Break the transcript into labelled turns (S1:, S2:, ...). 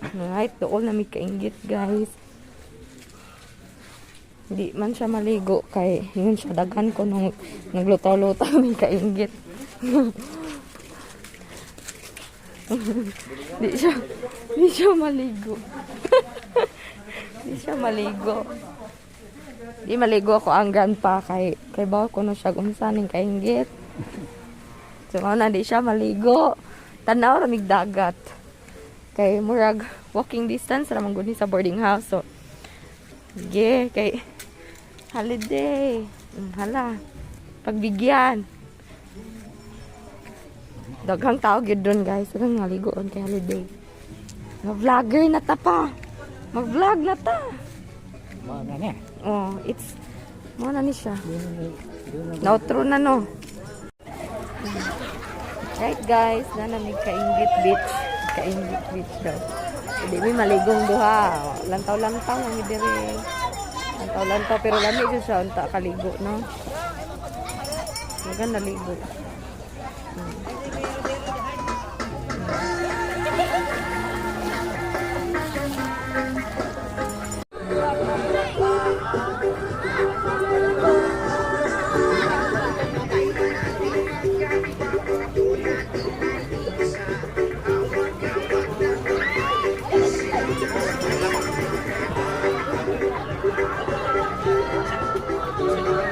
S1: Right, doon na may kainggit, guys. Hindi man siya maligo kay yun siya daghan ko nung nagluto-luto may kainggit. Di siya maligo. Di siya maligo. Di maligo ako ang pa kay bawa ko no siya unsa ning kainggit. So na di siya maligo. Tanaw ra mig dagat. Kay murag walking distance ra man gud ni sa boarding house. So kay holiday. Hala. Pagbigyan. Daghang tao gyud doon, guys. Daghang maligoon kay holiday. Vlogger na ta pa. Mag-vlog na ta.
S2: Mana na.
S1: Oh, it's mo na ni siya. Outro na no. Right, guys, na namig Kainggit Beach. Kainggit Beach daw. Hindi may maligong duha. Lantaw-lantaw lang diri. Lantaw-lantaw pero lamig jud siya unta kaligo, no? Maganda ligo.